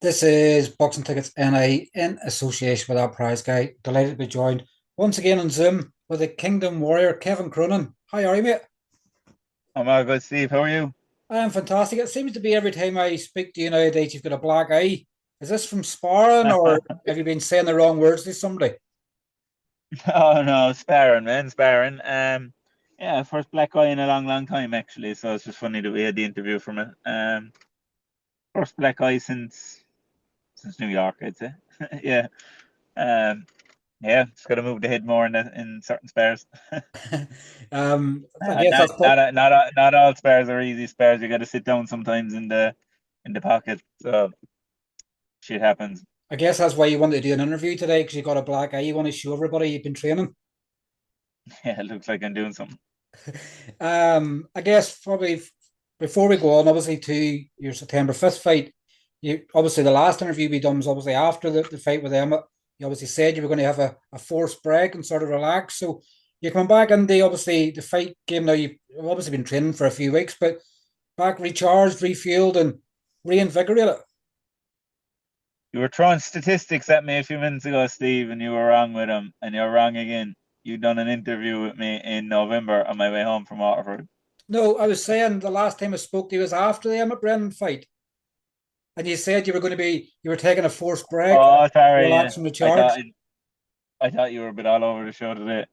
This is Boxing Tickets NI in association with our prize guy. Delighted to be joined once again on Zoom with the Kingdom Warrior, Kevin Cronin. How are you, mate? I'm all good, Steve. How are you? I am fantastic. It seems to be every time I speak to you nowadays, you've got a black eye. Is this from sparring or have you been saying the wrong words to somebody? Oh no, sparring, man, sparring. Yeah, first black eye in a long, long time actually. So it's just funny that we had the interview from it. First black eye since New York, I'd say. Yeah. Um, yeah, just got to move the head more in certain spares. I guess that's Not all spares are easy spares. You got to sit down sometimes in the pocket. So shit happens. I guess that's why you wanted to do an interview today because you got a black eye. You want to show everybody you've been training. Yeah, it looks like I'm doing something. I guess probably before we go on, obviously to your September 5th fight, you obviously the last interview we done was obviously after the fight with Emma. You obviously said you were going to have a forced break and sort of relax. So you come back and obviously the fight game now you've obviously been training for a few weeks, but back recharged, refueled, and reinvigorated. You were throwing statistics at me a few minutes ago, Steve, and you were wrong with them, and you're wrong again. You done an interview with me in November on my way home from Waterford. No, I was saying the last time I spoke to you was after the Emma Brennan fight. And you said you were taking a forced break, Oh, sorry, yeah. relax and I recharge. thought I thought you were a bit all over the show today.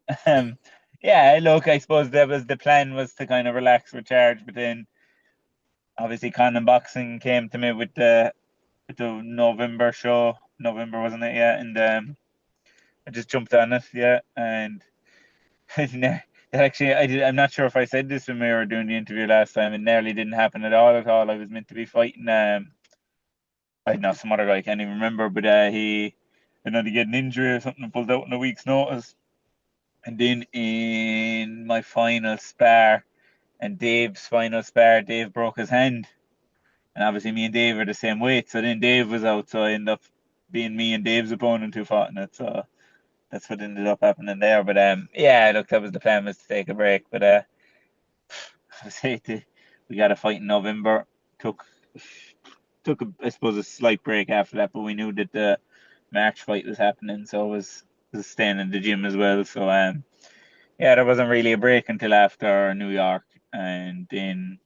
Yeah, look, I suppose that was the plan was to kind of relax, recharge, but then obviously Conlan boxing came to me with the November show. November wasn't it? Yeah, and I just jumped on it, yeah, and actually, I'm not sure if I said this when we were doing the interview last time. It nearly didn't happen at all. At all. I was meant to be fighting. I don't know some other guy. I can't even remember, but he, to get an injury or something, and pulled out in a week's notice. And then in my final spar and Dave's final spar, Dave broke his hand, and obviously me and Dave are the same weight. So then Dave was out, so I ended up being me and Dave's opponent who fought in it. So that's what ended up happening there. But yeah, look, that was the plan was to take a break, but I say we got a fight in November. Took took I suppose a slight break after that, but we knew that the March fight was happening, so I was staying in the gym as well. So yeah, there wasn't really a break until after New York, and then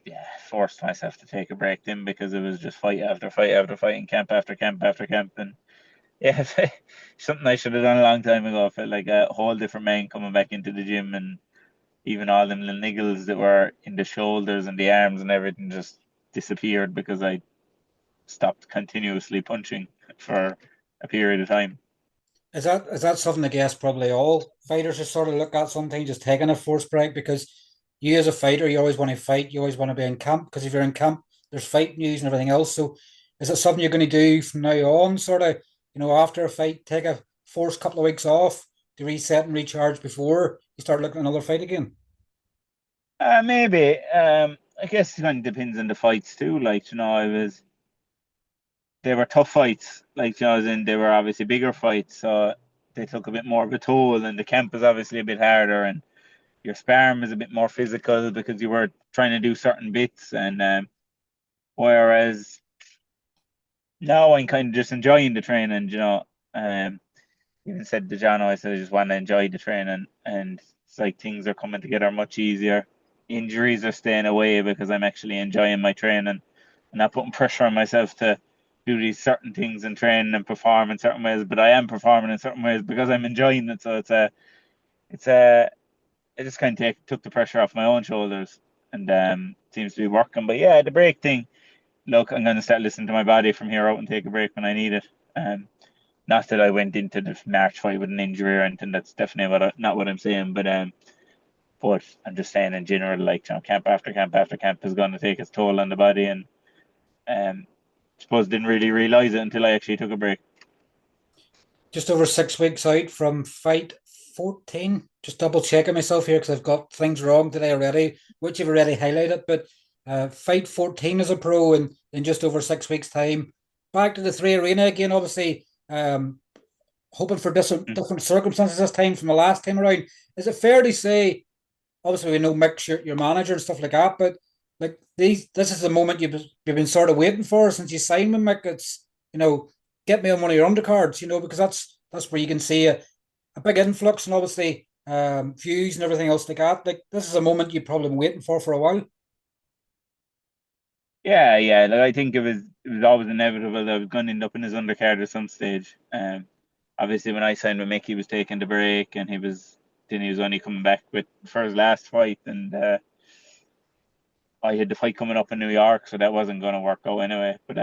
yeah, forced myself to take a break then because it was just fight after fight after fight and camp after camp after camp, and yeah, something I should have done a long time ago. I felt like a whole different man coming back into the gym, and even all them little niggles that were in the shoulders and the arms and everything just disappeared because I stopped continuously punching for a period of time. Is that something I guess probably all fighters just sort of look at sometimes, just taking a forced break because you as a fighter, you always want to fight, you always want to be in camp because if you're in camp, there's fight news and everything else. So is it something you're going to do from now on, sort of, after a fight, take a forced couple of weeks off to reset and recharge before you start looking at another fight again? Maybe. I guess it kind of depends on the fights too. Like, they were tough fights. Like, as in they were obviously bigger fights, so they took a bit more of a toll, and the camp was obviously a bit harder, and your sparring was a bit more physical because you were trying to do certain bits, and whereas now I'm kind of just enjoying the training. Even said to John, I said I just want to enjoy the training, and it's like things are coming together much easier. Injuries are staying away because I'm actually enjoying my training and not putting pressure on myself to do these certain things and train and perform in certain ways. But I am performing in certain ways because I'm enjoying it. So it's a, I just kind of took the pressure off my own shoulders, and seems to be working. But yeah, the break thing. Look, I'm going to start listening to my body from here out and take a break when I need it. Not that I went into the March fight with an injury or anything. That's definitely not what I'm saying. But I'm just saying in general, like camp after camp after camp is going to take its toll on the body, and um, I suppose didn't really realize it until I actually took a break. Just over 6 weeks out from fight 14. Just double checking myself here because I've got things wrong today already, which you've already highlighted. But fight 14 as a pro in just over 6 weeks' time. Back to the three arena again, obviously, hoping for different circumstances this time from the last time around. Is it fair to say, obviously, we know Mick's your manager and stuff like that, but like this is the moment you've been sort of waiting for since you signed with Mick. It's get me on one of your undercards, because that's where you can see a big influx and obviously views and everything else like that. Like this is a moment you've probably been waiting for a while. Yeah, yeah. Like I think it was always inevitable that I was going to end up in his undercard at some stage. Obviously when I signed with Mick, he was taking the break, and he was only coming back for his last fight, and I had the fight coming up in New York, so that wasn't going to work out anyway. But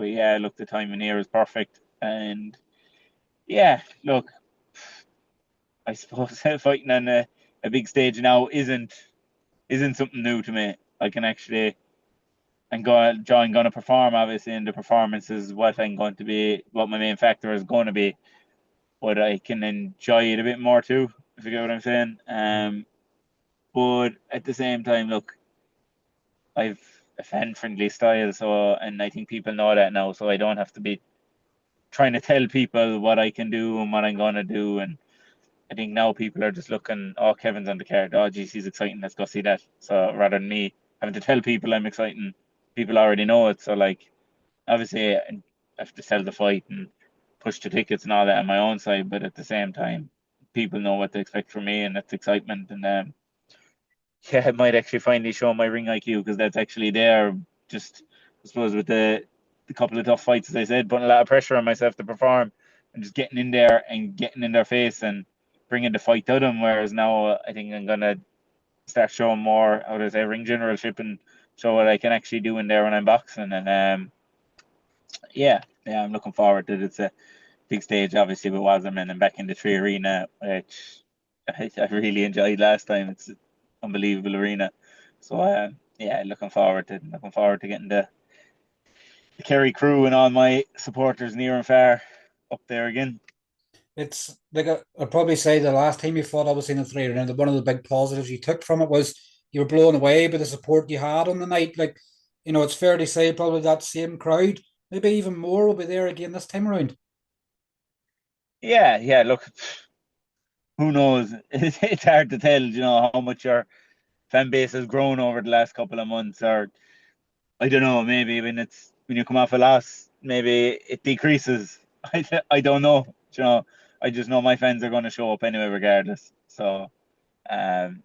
yeah, look, the timing here is perfect, and yeah, look, I suppose fighting on a big stage now isn't something new to me. I can actually and John going to perform obviously, and the performance is what my main factor is going to be. But I can enjoy it a bit more too, if you get what I'm saying. But at the same time, look, I've a fan friendly style, so and I think people know that now, so I don't have to be trying to tell people what I can do and what I'm gonna do. And I think now people are just looking, oh, Kevin's on the card. Oh, geez, he's exciting. Let's go see that. So rather than me having to tell people I'm exciting, people already know it. So like, obviously, I have to sell the fight and push the tickets and all that on my own side. But at the same time, people know what to expect from me, and that's excitement. And yeah, I might actually finally show my ring IQ, because that's actually there. Just I suppose with the couple of tough fights, as I said, putting a lot of pressure on myself to perform, and just getting in there and getting in their face and bringing the fight to them. Whereas now, I think I'm gonna start showing more how to say ring generalship, and show what I can actually do in there when I'm boxing. And yeah, yeah, I'm looking forward to it. It's a big stage, obviously, with Wasserman, and back in the Tree Arena, which I really enjoyed last time. It's an unbelievable arena. So yeah, looking forward to getting the Kerry crew and all my supporters near and far up there again. It's like I'd probably say the last time you fought, obviously in the three round, one of the big positives you took from it was you were blown away by the support you had on the night. Like, it's fair to say probably that same crowd, maybe even more, will be there again this time around. Yeah, yeah. Look, who knows? It's hard to tell, how much your fan base has grown over the last couple of months, or I don't know, maybe when you come off a loss, maybe it decreases. I don't know. I just know my fans are going to show up anyway, regardless. So, um,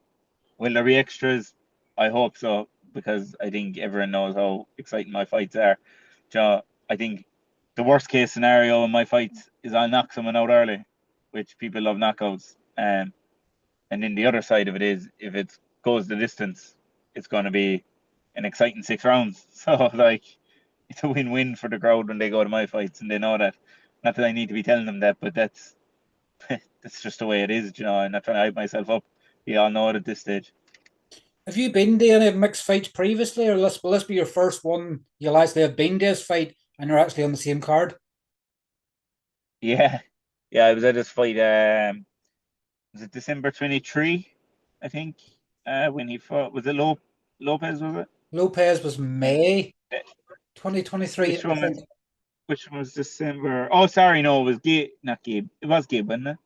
will there be extras? I hope so, because I think everyone knows how exciting my fights are. I think the worst case scenario in my fights is I'll knock someone out early, which people love knockouts. And then the other side of it is, if it goes the distance, it's going to be an exciting 6 rounds. So like, it's a win-win for the crowd when they go to my fights, and they know that. Not that I need to be telling them that, but that's just the way it is. I'm not trying to hype myself up. We all know it at this stage. Have you been to any mixed fights previously, or will this be your first one you'll actually have been to this fight and you're actually on the same card? Yeah, yeah. I was at this fight. Was it December 23? I think. When he fought, was it Lopez? Was it? Lopez was May Uh, 2023, Which I one think. was which one was December? Oh, sorry, no, it was Gabe, not Gabe. It was Gabe, wasn't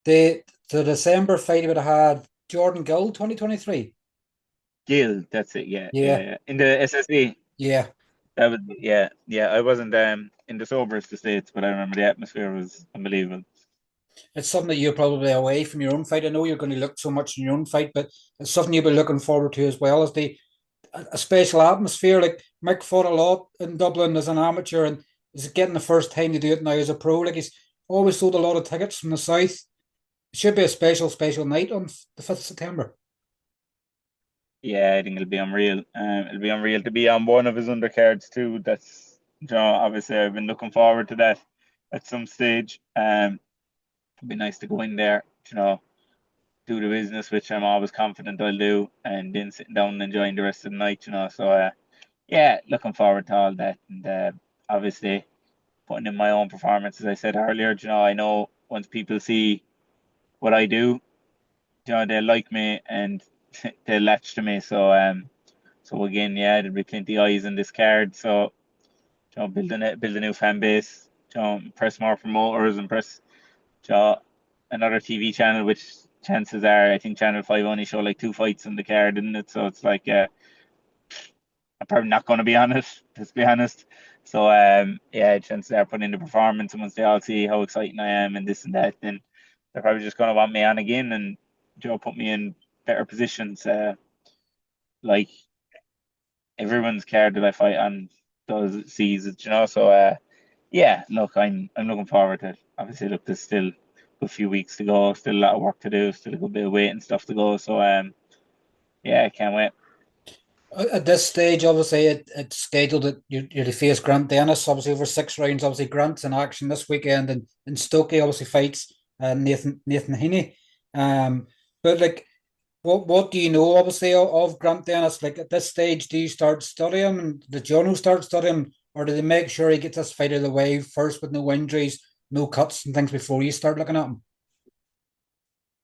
it? The December fight would have had Jordan Gill 2023. Gil, that's it. Yeah, yeah, Yeah, yeah. In the SSD. yeah. That was yeah, yeah. I wasn't in the soberest of states, but I remember the atmosphere was unbelievable. It's something that you're probably away from your own fight. I know you're going to look so much in your own fight, but it's something you'll be looking forward to as well as a special atmosphere. Like Mick fought a lot in Dublin as an amateur, and is getting the first time to do it now as a pro. Like he's always sold a lot of tickets from the south. It should be a special night on the 5th of September. Yeah, I think it'll be unreal. It'll be unreal to be on one of his undercards too. That's obviously I've been looking forward to that at some stage. It'd be nice to go in there, do the business, which I'm always confident I'll do, and then sitting down and enjoying the rest of the night. So yeah, looking forward to all that, and obviously putting in my own performance, as I said earlier. I know once people see what I do, they like me, and they latch to me. So again, yeah, there'll be plenty of eyes in this card. So build a new fan base. Press more promoters, and press you know, another TV channel, which chances are I think Channel 5 only show like two fights on the card, didn't it? So it's like I'm probably not going to be on it, let's be honest. So yeah, chances are putting in the performance, and once they all see how exciting I am and this and that, then they're probably just going to want me on again and put me in better positions. Like everyone's card that I fight on does sees it, you know. So yeah, look, I'm looking forward to it. Obviously, look, there's still a few weeks to go, still a lot of work to do, still a good bit of weight and stuff to go. So yeah, I can't wait. At this stage, obviously, it's scheduled that you're to face Grant Dennis, obviously, over 6 rounds. Obviously, Grant's in action this weekend, and Stokey obviously fights Nathan Heaney. But like, what do you know, obviously, of Grant Dennis? Like, at this stage, do you start studying, and the journal start studying, or do they make sure he gets this fight out of the way first with no injuries, no cuts, and things before you start looking at him?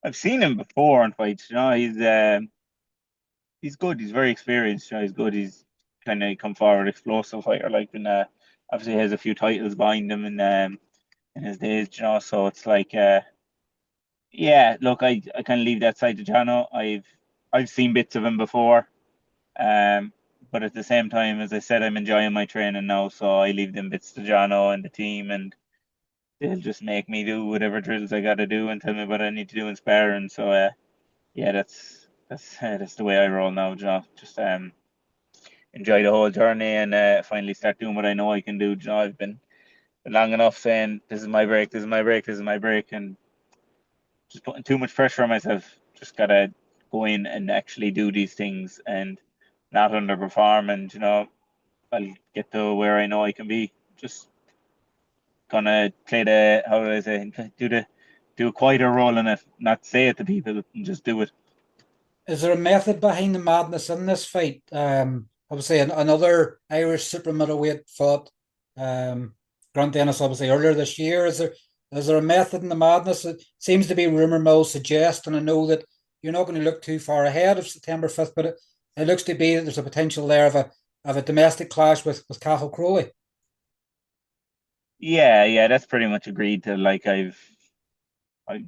I've seen him before in fights. You know, he's good. He's very experienced. You know, he's good. He's kind of come forward explosive fighter. Like, and obviously he has a few titles behind him in his days. You know, so it's like yeah. Look, I kind of leave that side to Jano. I've seen bits of him before. Um, but at the same time, as I said, I'm enjoying my training now, so I leave them bits to Jono and the team, and they'll just make me do whatever drills I got to do and tell me what I need to do in sparring. So yeah, that's the way I roll now, Joe. Just enjoy the whole journey and finally start doing what I know I can do. Joe, I've been long enough saying this is my break, this is my break, this is my break, and just putting too much pressure on myself. Just gotta go in and actually do these things and not underperform, and I'll get to where I know I can be. Just gonna play the, how do I say, do a quieter role in it, not say it to people and just do it. Is there a method behind the madness in this fight? Obviously, another Irish super middleweight fought Grant Dennis obviously earlier this year. Is there a method in the madness? It seems to be rumor mill suggest, and I know that you're not going to look too far ahead of September 5th, but it looks to be that there's a potential there of a domestic clash with Cathal Crowley. Yeah, yeah, that's pretty much agreed to. Like I, I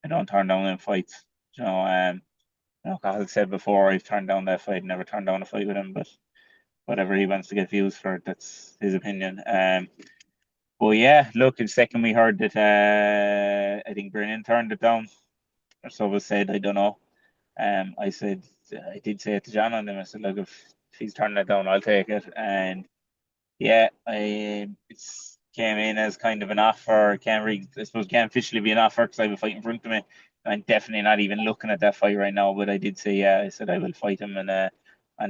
don't turn down in fights. As I said before, I've turned down that fight, never turned down a fight with him, but whatever he wants to get views for, that's his opinion. But yeah, look, the second we heard that, I think Brennan turned it down, or so was said. I don't know. I said, I did say it to John on them. I said, look, if he's turning it down, I'll take it. And yeah, it's came in as kind of an offer. Can't really, I suppose, can't officially be an offer because I have a fight in front of me. I'm definitely not even looking at that fight right now. But I did say, yeah, I said I will fight him on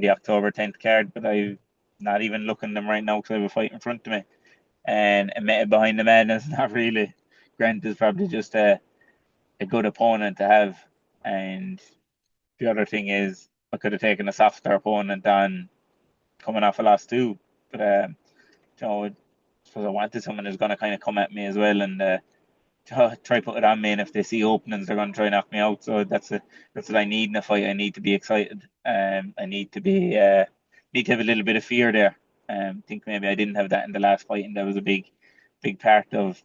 the October 10th card. But I'm not even looking at them right now because I have a fight in front of me. And a meta behind the madness, not really. Grant is probably just a good opponent to have. And the other thing is, I could have taken a softer opponent on coming off a loss too. But I suppose I wanted someone who's going to kind of come at me as well and try put it on me. And if they see openings, they're going to try knock me out. So that's what I need in a fight. I need to be excited. I need to have a little bit of fear there. I think maybe I didn't have that in the last fight, and that was a big part of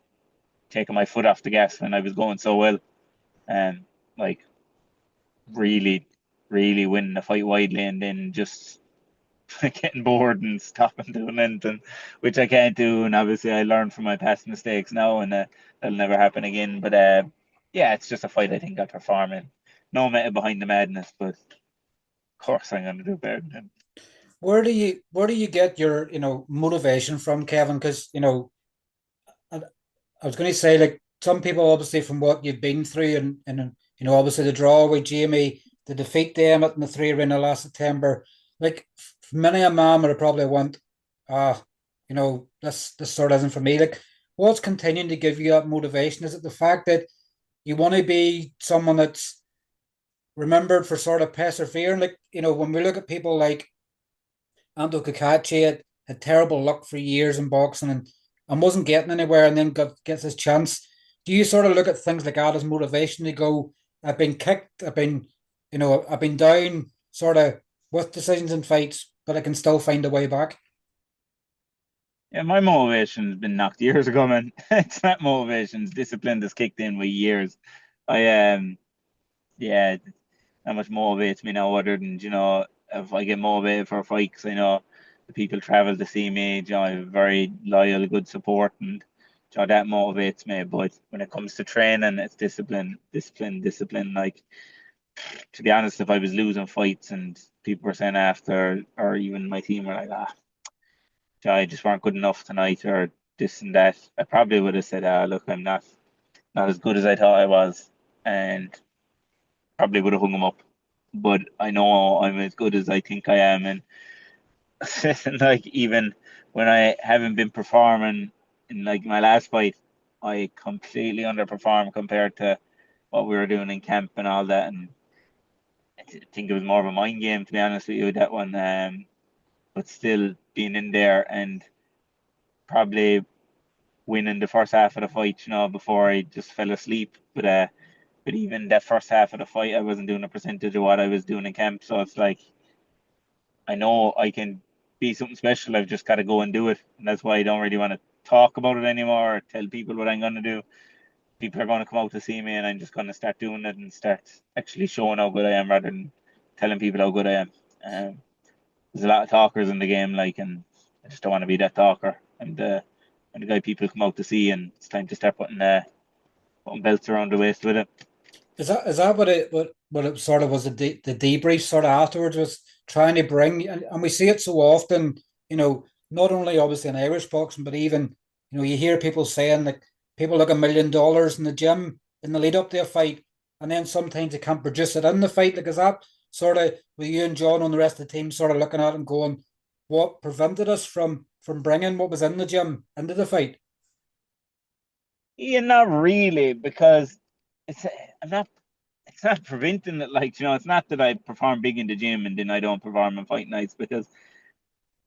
taking my foot off the gas when I was going so well. And like really, really winning the fight widely, and then just getting bored and stopping doing anything, which I can't do. And obviously, I learned from my past mistakes now, and that'll never happen again. But yeah, it's just a fight I think I perform in. No matter behind the madness, but of course I'm going to do better than him. Where do you get your motivation from, Kevin? Because I, I was going to say, like, some people, obviously, from what you've been through, and obviously the draw with Jamie, the defeat them at the three arena last September, like, many a man would have probably went, this sort of isn't for me. Like, what's continuing to give you that motivation? Is it the fact that you want to be someone that's remembered for sort of persevering? Like, when we look at people like Ando Kakachi had terrible luck for years in boxing, and wasn't getting anywhere, and then gets his chance. Do you sort of look at things like that as motivation to go, I've been kicked, I've been down sort of with decisions and fights, but I can still find a way back? Yeah, my motivation's been knocked years ago, man. It's not motivation's discipline that's kicked in with years. I yeah, that much motivates me now. Other than if I get motivated for a fight, because I know the people travel to see me. I have very loyal, good support, and that motivates me. But when it comes to training, it's discipline, discipline, discipline. Like, to be honest, if I was losing fights and people were saying after, or even my team were like, I just weren't good enough tonight, or this and that, I probably would have said, look, I'm not as good as I thought I was, and probably would have hung him up. But I know I'm as good as I think I am, and like, even when I haven't been performing in like my last fight, I completely underperformed compared to what we were doing in camp and all that. And think it was more of a mind game, to be honest with you, that one. But still being in there and probably winning the first half of the fight, before I just fell asleep. But even that first half of the fight, I wasn't doing a percentage of what I was doing in camp. So it's like, I know I can be something special. I've just got to go and do it. And that's why I don't really want to talk about it anymore or tell people what I'm going to do. People are going to come out to see me, and I'm just going to start doing it and start actually showing how good I am rather than telling people how good I am. Um, there's a lot of talkers in the game, like, and I just don't want to be that talker. And the guy people come out to see, and it's time to start putting belts around the waist with it. Is that what it sort of was the debrief sort of afterwards was trying to bring, and we see it so often, not only obviously in Irish boxing, but even you hear people saying like people look $1 million in the gym in the lead up to a fight, and then sometimes they can't produce it in the fight. Like, is that sort of with you and John and the rest of the team sort of looking at it and going, what prevented us from bringing what was in the gym into the fight? Yeah, not really, because it's I'm not it's not preventing it. Like, it's not that I perform big in the gym and then I don't perform on fight nights, because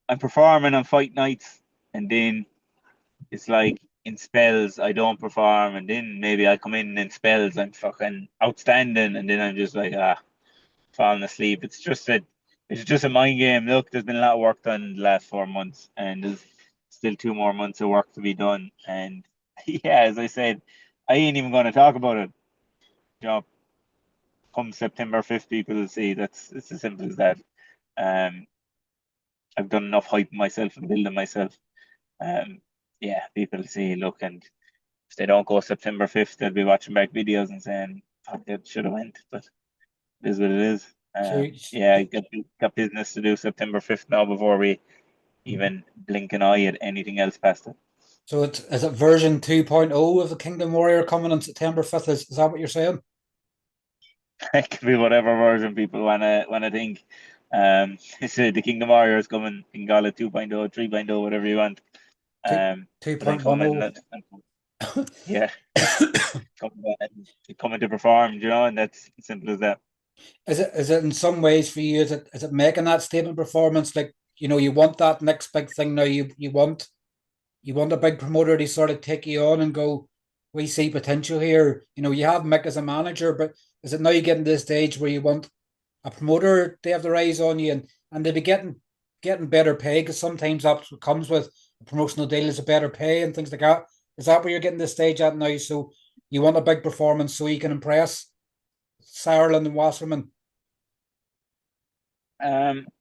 I'm performing on fight nights, and then it's like in spells I don't perform, and then maybe I come in spells I'm fucking outstanding, and then I'm just like, falling asleep. It's just a mind game. Look, there's been a lot of work done the last 4 months, and there's still 2 more months of work to be done. And yeah, as I said, I ain't even going to talk about it. You know, come September 5th, people will see. It's as simple as that. Um, I've done enough hype myself and building myself. Um, yeah, people will see. Look, and if they don't go September 5th, they'll be watching back videos and saying, "Fuck, that should have went." But it is what it is. So, Yeah, I got business to do September 5th now before we even blink an eye at anything else past it. so is it version 2.0 of the Kingdom Warrior coming on September 5th? Is that what you're saying? It could be whatever version people wanna think. It's the Kingdom Warrior is coming. You can call it 2.0, 3.0, whatever you want. Two But I come in 2.10. yeah, coming to perform, and that's as simple as that. Is it in some ways for you? Is it making that statement performance like you want that next big thing now? You want a big promoter to sort of take you on and go, we see potential here. You have Mick as a manager, but is it now you getting to the stage where you want a promoter to have their eyes on you and they be getting better pay? Because sometimes that's what comes with a promotional deal is a better pay and things like that. Is that where you're getting the stage at now? So you want a big performance so you can impress Sauerland and Wasserman.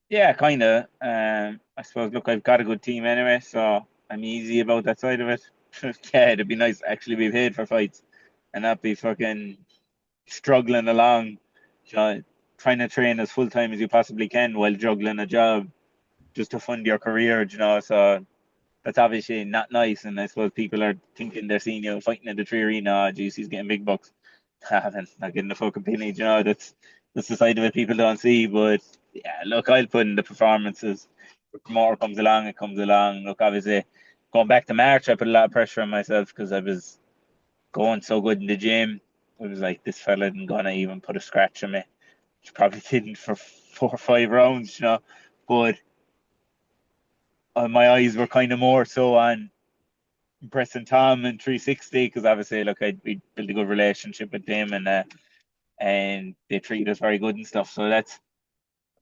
Yeah, kind of. I suppose. Look, I've got a good team anyway, so I'm easy about that side of it. Yeah, it'd be nice to actually be paid for fights and not be fucking struggling along, you know, trying to train as full time as you possibly can while juggling a job just to fund your career. So that's obviously not nice. And I suppose people are thinking they're seeing you fighting in the tree arena. Oh, geez, he's getting big bucks. Then not getting the fucking penny. That's the side of it people don't see. But yeah, look, I'll put in the performances. If the promoter comes along, it comes along. Look, obviously, going back to March, I put a lot of pressure on myself because I was going so good in the gym. It was like, this fella isn't gonna even put a scratch on me. Which probably didn't for 4 or 5 rounds. But my eyes were kind of more so on impressing Tom and 360, because obviously, look, we built a good relationship with them, and they treated us very good and stuff. So that's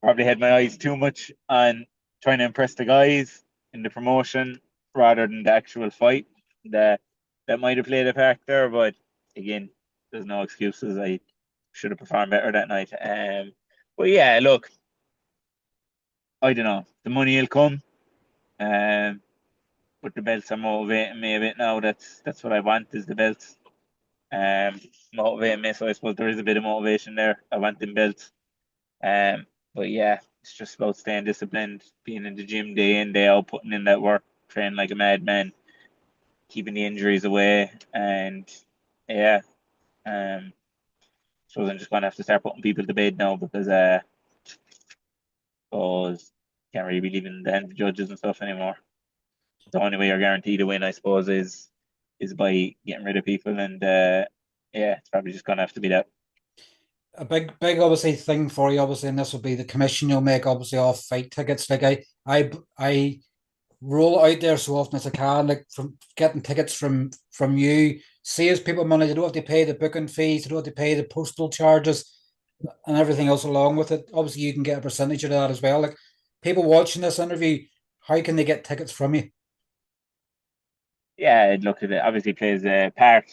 probably had my eyes too much on trying to impress the guys in the promotion rather than the actual fight. That that might have played a factor, but again, there's no excuses. should have performed better that night. But yeah, look, I don't know. The money will come. Um, but the belts are motivating me a bit now. That's what I want is the belts. Motivating me. So I suppose there is a bit of motivation there. I want them belts. But yeah, it's just about staying disciplined, being in the gym day in, day out, putting in that work, training like a madman, keeping the injuries away, and yeah, suppose I'm just gonna have to start putting people to bed now because suppose can't really be leaving the hands of judges and stuff anymore. The only way you're guaranteed to win, I suppose, is by getting rid of people, and yeah, it's probably just gonna have to be that. A big obviously thing for you, obviously, and this will be the commission you'll make, obviously, off fight tickets. Like I roll out there so often as I can, like from getting tickets from you, saves people money. They don't have to pay the booking fees, they don't have to pay the postal charges and everything else along with it. Obviously, you can get a percentage of that as well. Like people watching this interview, how can they get tickets from you? Yeah, I'd look at it. Obviously, plays a part.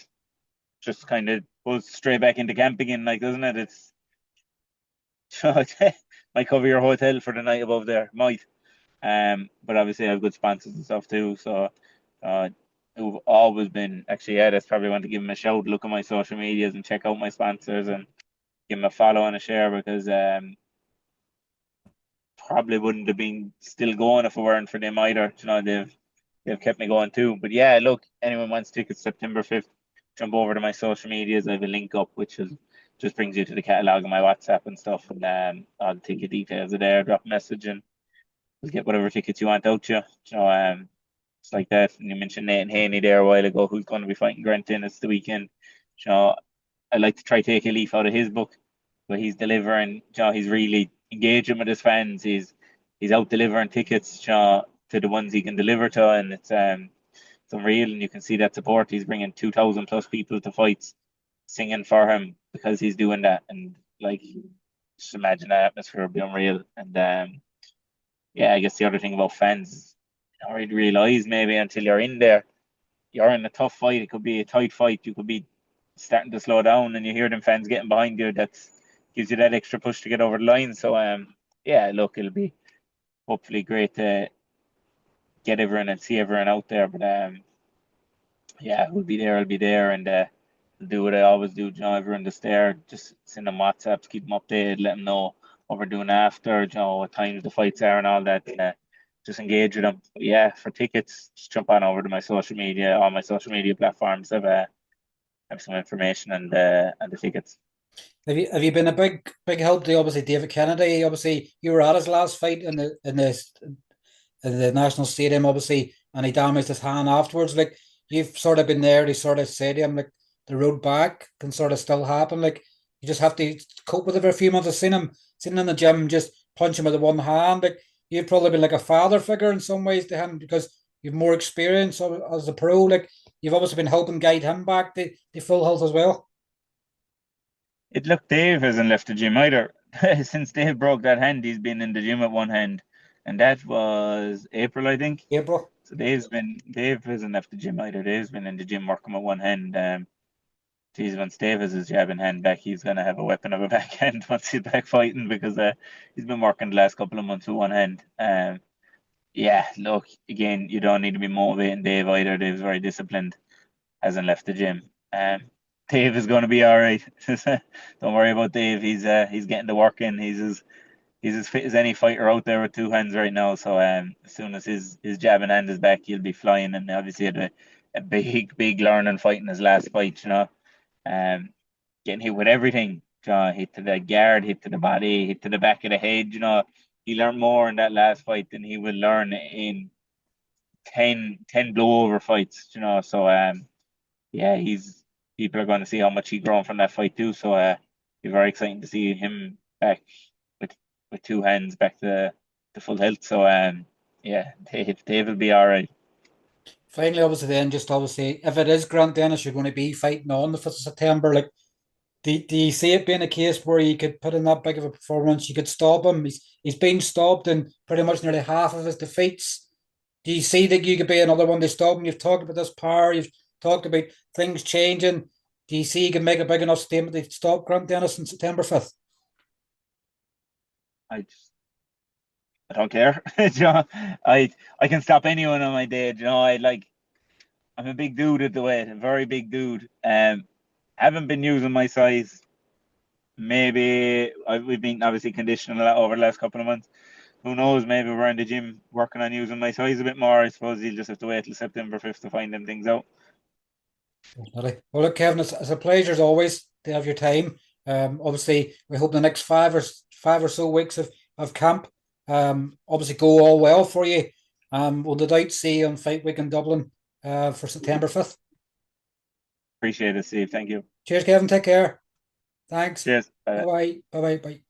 Just kind of goes straight back into camp again, like doesn't it? It's might cover your hotel for the night above there, might. But obviously I have good sponsors and stuff too. So uh, who've always been actually, yeah, that's probably want to give them a shout. Look at my social medias and check out my sponsors and give them a follow and a share because probably wouldn't have been still going if it weren't for them either. You know, they've kept me going too. But yeah, look, anyone wants tickets September 5th, jump over to my social medias. I have a link up which is just brings you to the catalog of my WhatsApp and stuff, and all the ticket details are there. Drop a message and we'll get whatever tickets you want out to you. You know, it's like that. And you mentioned Nathan Heaney there a while ago, who's going to be fighting Grant Ennis the weekend. You know, I like to try take a leaf out of his book, but he's delivering. You know, he's really engaging with his fans. He's out delivering tickets. You know, to the ones he can deliver to, and it's unreal. And you can see that support. He's bringing 2,000 plus people to fights, singing for him because he's doing that. And like, just imagine that atmosphere would be unreal. And yeah, I guess the other thing about fans, you don't really realize maybe until you're in there, you're in a tough fight. It could be a tight fight. You could be starting to slow down, and you hear them fans getting behind you. That gives you that extra push to get over the line. So yeah, look, it'll be hopefully great to get everyone and see everyone out there. But yeah, we'll be there. I'll be there, and do what I always do. You know, everyone that's there, just send them WhatsApps, keep them updated, let them know what we're doing after, you know, what times the fights are and all that. Just engage with them. But yeah, for tickets, just jump on over to my social media. All my social media platforms have some information and the tickets. Have you been a big help to obviously David Kennedy? Obviously, you were at his last fight in the national stadium, obviously, and he damaged his hand afterwards. Like you've sort of been there to sort of say to him, like the road back can sort of still happen. Like you just have to cope with it for a few months. I've seen him in the gym just punch him with the one hand. Like you've probably been like a father figure in some ways to him because you've more experience as a pro. Like you've obviously been helping guide him back to full health as well. It look Dave hasn't left the gym either. Since Dave broke that hand, he's been in the gym with one hand, and that was April, I think. April. So Dave hasn't left the gym either. Dave's been in the gym working with one hand. Geez, once Dave has his jabbing hand back, he's gonna have a weapon of a backhand once he's back fighting because he's been working the last couple of months with one hand. Yeah, look, again, you don't need to be motivating Dave either. Dave's very disciplined, hasn't left the gym. Dave is going to be all right. Don't worry about Dave. He's getting the work in. He's as fit as any fighter out there with two hands right now. So as soon as his jabbing hand is back, he'll be flying. And obviously had a big learning fight in his last fight. You know, um, getting hit with everything. You know, hit to the guard, hit to the body, hit to the back of the head. You know, he learned more in that last fight than he will learn in 10 blowover fights. You know, so yeah, he's people are going to see how much he's grown from that fight too. So be very exciting to see him back with two hands back to full health. So yeah, Dave will be all right. Finally, obviously, then just obviously, if it is Grant Dennis, you're going to be fighting on the 5th of September. Like, do you see it being a case where you could put in that big of a performance? You could stop him. He's been stopped in pretty much nearly half of his defeats. Do you see that you could be another one to stop him? You've talked about this power. You've talked about things changing. do you see you can make a big enough statement to stop Grant Dennis on September 5th? I just I don't care. You know, I can stop anyone on my day. You know, I'm a big dude at the weight, a very big dude. Haven't been using my size. Maybe we've been obviously conditioning a lot over the last couple of months. Who knows? Maybe we're in the gym working on using my size a bit more. I suppose you'll just have to wait till September 5th to find them things out. Well, look, Kevin, it's a pleasure as always to have your time. Obviously, we hope the next five or so weeks of camp obviously go all well for you. We'll no doubt see you on Fight Week in Dublin for September 5th. Appreciate it, Steve. Thank you. Cheers, Kevin. Take care. Thanks. Cheers. Bye bye. Bye bye. Bye.